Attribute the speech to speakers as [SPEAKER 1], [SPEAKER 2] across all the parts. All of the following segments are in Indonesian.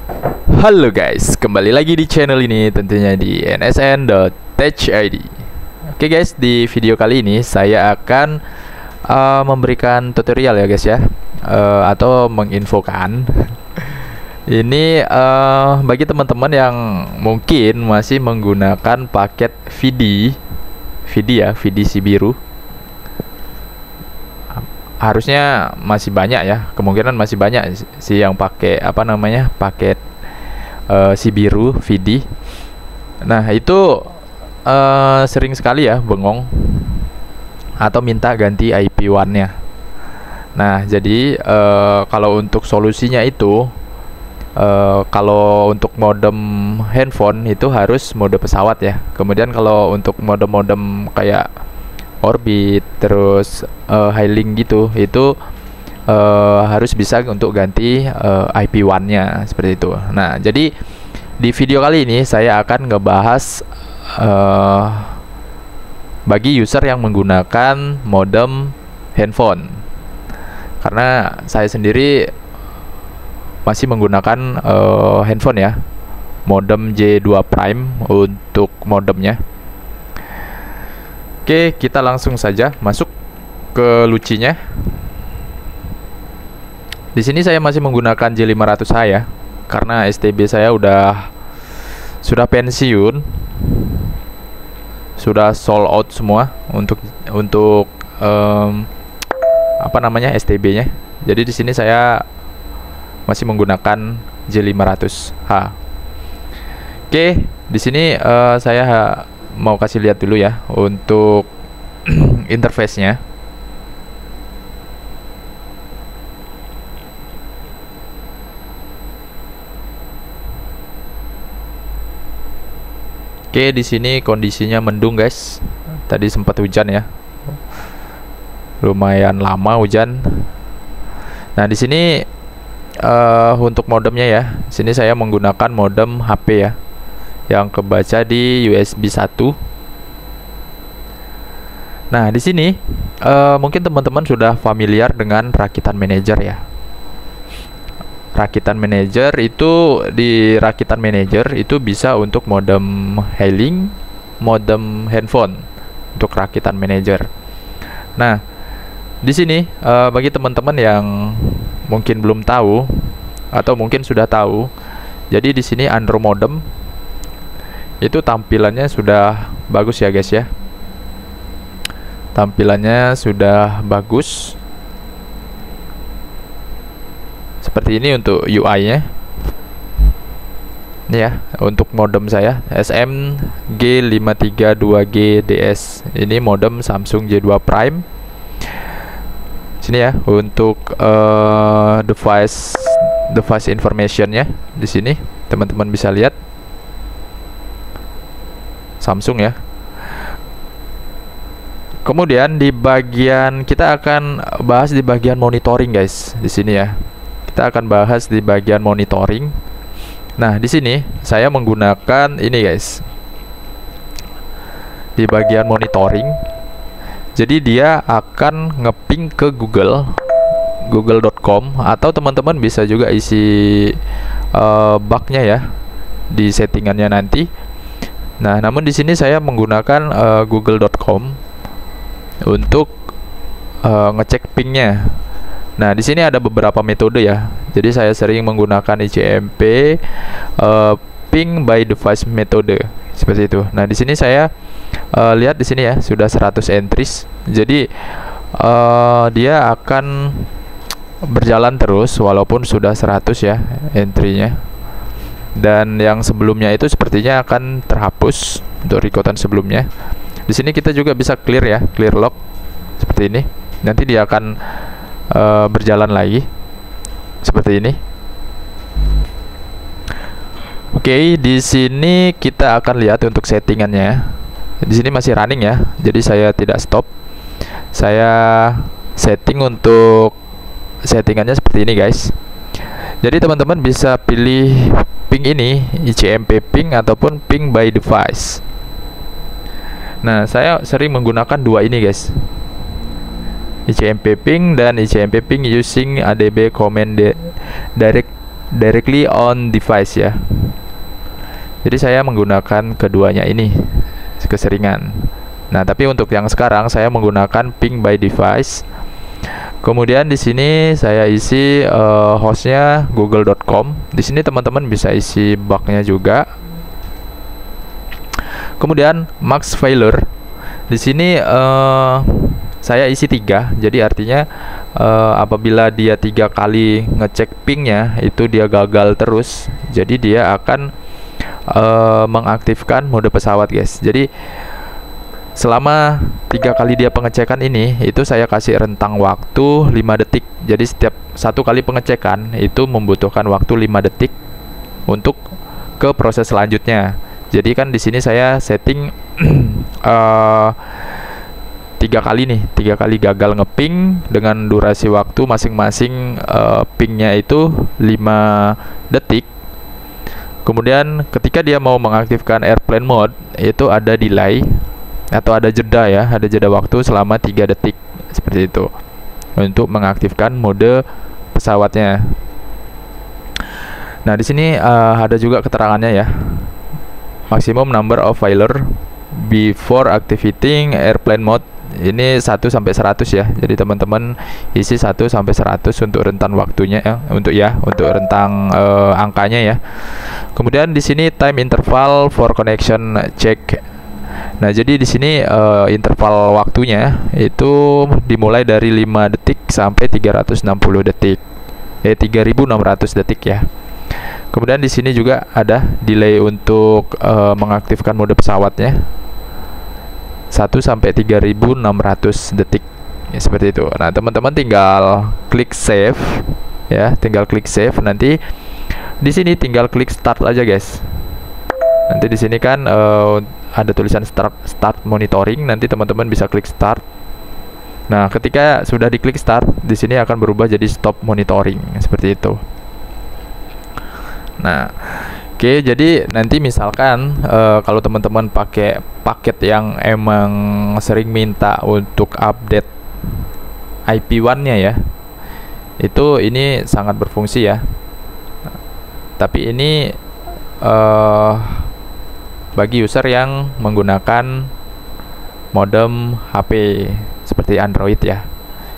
[SPEAKER 1] Halo guys, kembali lagi di channel ini tentunya di nsn.tech.id. Oke guys, di video kali ini saya akan memberikan tutorial ya guys ya, atau menginfokan. Ini bagi teman-teman yang mungkin masih menggunakan paket VD si biru. Harusnya masih banyak ya, kemungkinan masih banyak sih yang pakai paket si biru VD. Nah itu sering sekali ya bengong atau minta ganti IP1 nya. Nah jadi kalau untuk solusinya itu, kalau untuk modem handphone itu harus mode pesawat ya. Kemudian kalau untuk modem-modem kayak Orbit terus Highlink gitu, itu harus bisa untuk ganti IP1 nya seperti itu. Nah jadi di video kali ini saya akan ngebahas bagi user yang menggunakan modem handphone, karena saya sendiri masih menggunakan handphone ya, modem J2 Prime untuk modemnya. Oke, kita langsung saja masuk ke lucinya. Di sini saya masih menggunakan J500H ya, karena STB saya sudah pensiun, sudah sold out semua untuk STB-nya. Jadi di sini saya masih menggunakan J500H. Oke, di sini saya mau kasih lihat dulu ya untuk interface-nya. Oke, di sini kondisinya mendung guys. Tadi sempat hujan ya, lumayan lama hujan. Nah di sini untuk modemnya ya, sini saya menggunakan modem HP ya, yang kebaca di USB 1. Nah, di sini mungkin teman-teman sudah familiar dengan rakitan manager ya. Rakitan manager itu, di rakitan manager itu bisa untuk modem Highlink, modem handphone untuk rakitan manager. Nah, di sini bagi teman-teman yang mungkin belum tahu atau mungkin sudah tahu, jadi di sini Android modem itu tampilannya sudah bagus ya guys ya. Tampilannya sudah bagus seperti ini untuk UI-nya. Ini ya untuk modem saya SMG532G-DS. Ini modem Samsung J2 Prime. Sini ya untuk device information-nya. Di sini teman-teman bisa lihat Samsung ya. Kemudian di bagian, kita akan bahas di bagian monitoring guys. Di sini ya, kita akan bahas di bagian monitoring. Nah di sini saya menggunakan ini guys, di bagian monitoring. Jadi dia akan ngeping ke google.com, atau teman-teman bisa juga isi bugnya ya di settingannya nanti. Nah, namun di sini saya menggunakan google.com untuk ngecek pingnya. Nah, di sini ada beberapa metode ya. Jadi saya sering menggunakan ICMP ping by device metode seperti itu. Nah, di sini saya lihat di sini ya sudah 100 entries. Jadi dia akan berjalan terus walaupun sudah 100 ya entry-nya. Dan yang sebelumnya itu sepertinya akan terhapus untuk recordan sebelumnya. Di sini kita juga bisa clear ya, clear log seperti ini. Nanti dia akan berjalan lagi seperti ini. Oke, di sini kita akan lihat untuk settingannya. Di sini masih running ya, jadi saya tidak stop. Saya setting untuk settingannya seperti ini guys. Jadi teman-teman bisa pilih ping ini, ICMP ping ataupun ping by device. Nah, saya sering menggunakan dua ini guys, ICMP ping dan ICMP ping using ADB command direct directly on device ya. Jadi saya menggunakan keduanya ini keseringan. Nah, tapi untuk yang sekarang saya menggunakan ping by device. Kemudian di sini saya isi hostnya google.com. Di sini teman-teman bisa isi bugnya juga. Kemudian max failure. Di sini saya isi 3. Jadi artinya apabila dia 3 kali ngecek pingnya itu dia gagal terus. Jadi dia akan mengaktifkan mode pesawat, guys. Jadi selama 3 kali dia pengecekan ini, itu saya kasih rentang waktu 5 detik. Jadi setiap 1 kali pengecekan itu membutuhkan waktu 5 detik untuk ke proses selanjutnya. Jadi kan di sini saya setting 3 kali nih, 3 kali gagal ngeping dengan durasi waktu masing-masing pingnya itu 5 detik. Kemudian ketika dia mau mengaktifkan airplane mode, itu ada delay atau ada jeda ya, ada jeda waktu selama 3 detik seperti itu untuk mengaktifkan mode pesawatnya. Nah, di sini ada juga keterangannya ya. Maximum number of failure before activating airplane mode. Ini 1 sampai 100 ya. Jadi teman-teman isi 1 sampai 100 untuk rentan waktunya ya, untuk rentang angkanya ya. Kemudian di sini time interval for connection check. Nah, jadi di sini interval waktunya itu dimulai dari 5 detik sampai 360 detik. 3600 detik ya. Kemudian di sini juga ada delay untuk mengaktifkan mode pesawatnya. 1 sampai 3600 detik ya, seperti itu. Nah, teman-teman tinggal klik save ya, tinggal klik save. Nanti di sini tinggal klik start aja, guys. Nanti di sini kan ada tulisan start monitoring. Nanti teman-teman bisa klik start. Nah, ketika sudah diklik start, di sini akan berubah jadi stop monitoring seperti itu. Nah, oke, jadi nanti misalkan kalau teman-teman pakai paket yang emang sering minta untuk update IP1-nya ya, itu ini sangat berfungsi ya. Tapi ini bagi user yang menggunakan modem HP seperti Android ya,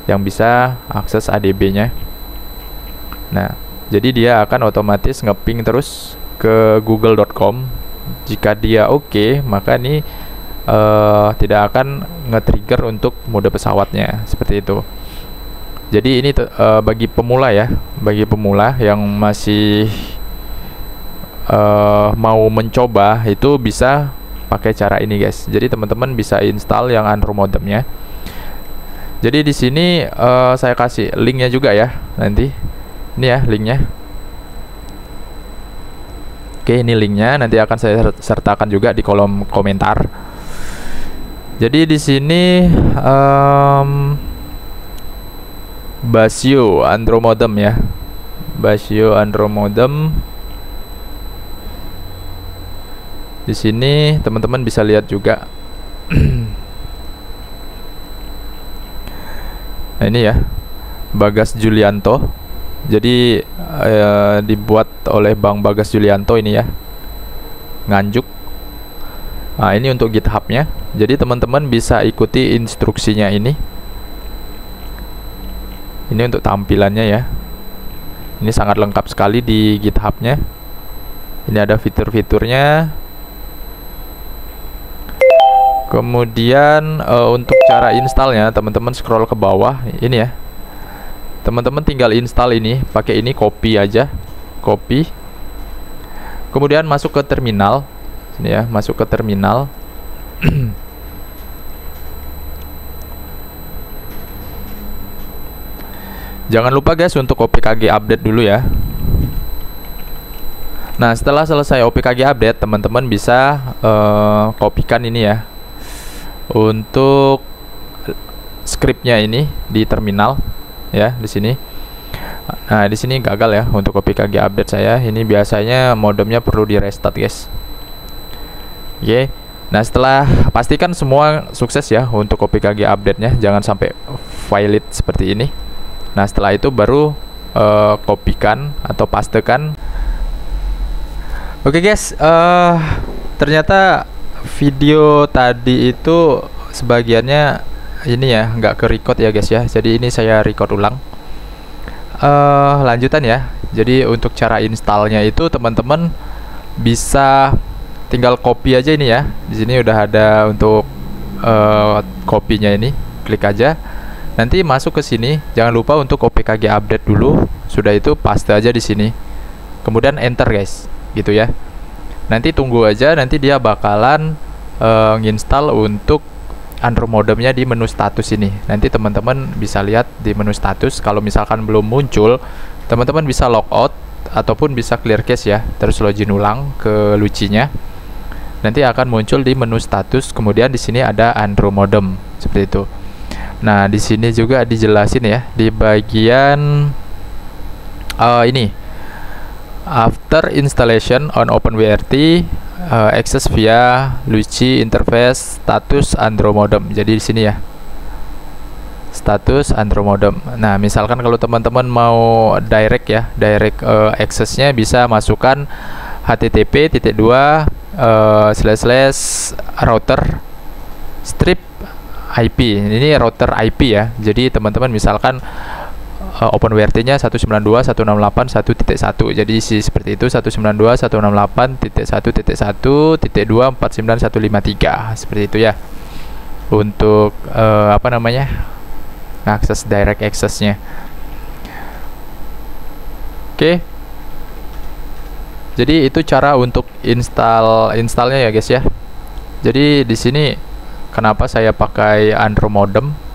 [SPEAKER 1] yang bisa akses ADB-nya. Nah, jadi dia akan otomatis ngeping terus ke google.com. Jika dia oke, maka ini tidak akan nge-trigger untuk mode pesawatnya seperti itu. Jadi ini bagi pemula ya, bagi pemula yang masih mau mencoba itu bisa pakai cara ini, guys. Jadi teman-teman bisa install yang Android modemnya. Jadi di sini saya kasih linknya juga ya nanti. Ini ya linknya. Oke, ini linknya nanti akan saya sertakan juga di kolom komentar. Jadi di sini Basio Android modem ya, Basio Android modem. Di sini teman-teman bisa lihat juga. Nah, ini ya, Bagas Julianto. Jadi dibuat oleh Bang Bagas Julianto ini ya, Nganjuk. Nah, ini untuk GitHub-nya. Jadi teman-teman bisa ikuti instruksinya ini. Ini untuk tampilannya ya. Ini sangat lengkap sekali di GitHub-nya. Ini ada fitur-fiturnya. Kemudian untuk cara installnya, teman-teman scroll ke bawah ini ya. Teman-teman tinggal install ini, pakai ini, copy aja, copy. Kemudian masuk ke terminal, sini ya, masuk ke terminal. Jangan lupa guys untuk OPKG update dulu ya. Nah, setelah selesai OPKG update, teman-teman bisa kopikan ini ya untuk scriptnya ini di terminal. Ya, di sini. Nah, di sini gagal ya untuk OPKG update saya. Ini biasanya modemnya perlu di restart, guys. Oke. Nah, setelah pastikan semua sukses ya untuk OPKG update-nya, jangan sampai valid seperti ini. Nah, setelah itu baru kopikan atau pastekan. Oke guys, ternyata video tadi itu sebagiannya ini ya nggak ke record ya guys ya, jadi ini saya record ulang. Lanjutan ya. Jadi untuk cara installnya itu teman-teman bisa tinggal copy aja ini ya. Di sini udah ada untuk copy-nya ini, klik aja. Nanti masuk ke sini, jangan lupa untuk OPKG update dulu. Sudah itu paste aja di sini. Kemudian enter guys, gitu ya. Nanti tunggu aja, nanti dia bakalan nginstal untuk Android modemnya di menu status ini. Nanti teman-teman bisa lihat di menu status. Kalau misalkan belum muncul, teman-teman bisa logout ataupun bisa clear cache ya, terus login ulang ke Luci-nya. Nanti akan muncul di menu status. Kemudian di sini ada Android modem seperti itu. Nah, di sini juga dijelasin ya di bagian ini. After installation on OpenWRT, access via Luci interface status Android modem. Jadi di sini ya, status Android modem. Nah, misalkan kalau teman-teman mau direct ya, direct accessnya bisa masukkan http://router strip IP. Ini router IP ya. Jadi teman-teman misalkan OpenWRT-nya 192.168.1.1. Jadi seperti itu, 192.168.1.1.249.153. Seperti itu ya. Untuk akses direct access-nya. Oke. Jadi itu cara untuk installnya ya guys ya. Jadi di sini kenapa saya pakai Android modem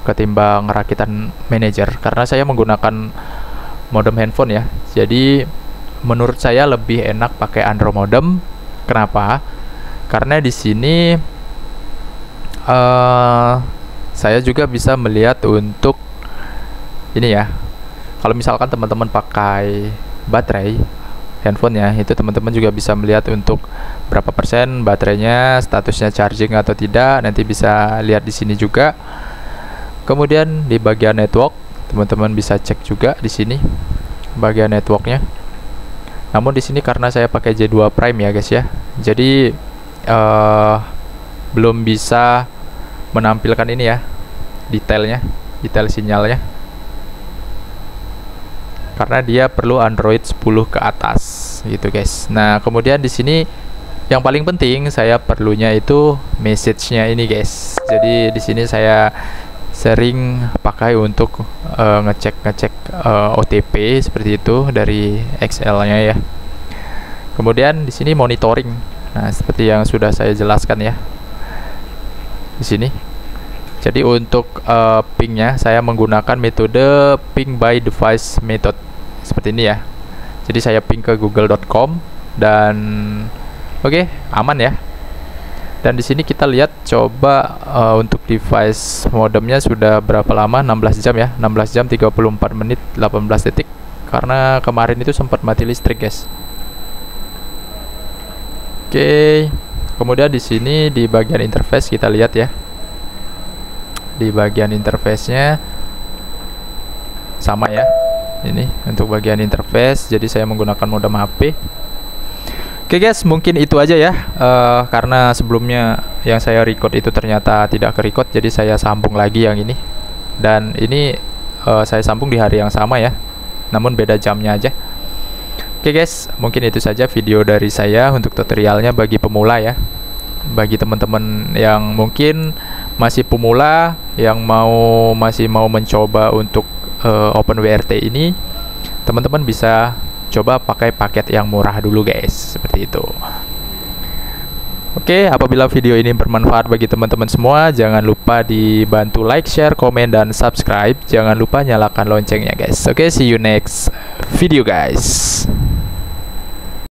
[SPEAKER 1] ketimbang rakitan manager, karena saya menggunakan modem handphone ya. Jadi menurut saya lebih enak pakai Android modem. Kenapa? Karena di sini saya juga bisa melihat untuk ini ya. Kalau misalkan teman-teman pakai baterai handphone ya, itu teman-teman juga bisa melihat untuk berapa persen baterainya, statusnya charging atau tidak. Nanti bisa lihat di sini juga. Kemudian di bagian network, teman-teman bisa cek juga di sini bagian networknya. Namun di sini karena saya pakai J2 Prime ya guys ya, jadi belum bisa menampilkan ini ya, detail sinyalnya, karena dia perlu Android 10 ke atas gitu guys. Nah, kemudian di sini yang paling penting saya perlunya itu message-nya ini guys. Jadi di sini saya sering pakai untuk ngecek OTP seperti itu dari XL-nya ya. Kemudian di sini monitoring. Nah, seperti yang sudah saya jelaskan ya di sini. Jadi untuk ping-nya saya menggunakan metode ping by device method seperti ini ya. Jadi saya ping ke google.com dan oke, aman ya. Dan di sini kita lihat coba untuk device modemnya sudah berapa lama? 16 jam ya, 16 jam 34 menit 18 detik. Karena kemarin itu sempat mati listrik guys. Oke, kemudian di sini di bagian interface kita lihat ya. Di bagian interface-nya sama ya. Ini untuk bagian interface. Jadi saya menggunakan modem HP. Oke guys, mungkin itu aja ya. Karena sebelumnya yang saya record itu ternyata tidak ke record, jadi saya sambung lagi yang ini. Dan ini saya sambung di hari yang sama ya, namun beda jamnya aja. Oke guys, mungkin itu saja video dari saya untuk tutorialnya bagi pemula ya. Bagi teman-teman yang mungkin masih pemula, yang masih mau mencoba untuk OpenWRT ini, teman-teman bisa coba pakai paket yang murah dulu guys, seperti itu. Oke, apabila video ini bermanfaat bagi teman-teman semua, jangan lupa dibantu like, share, komen, dan subscribe. Jangan lupa nyalakan loncengnya guys. Oke, see you next video guys.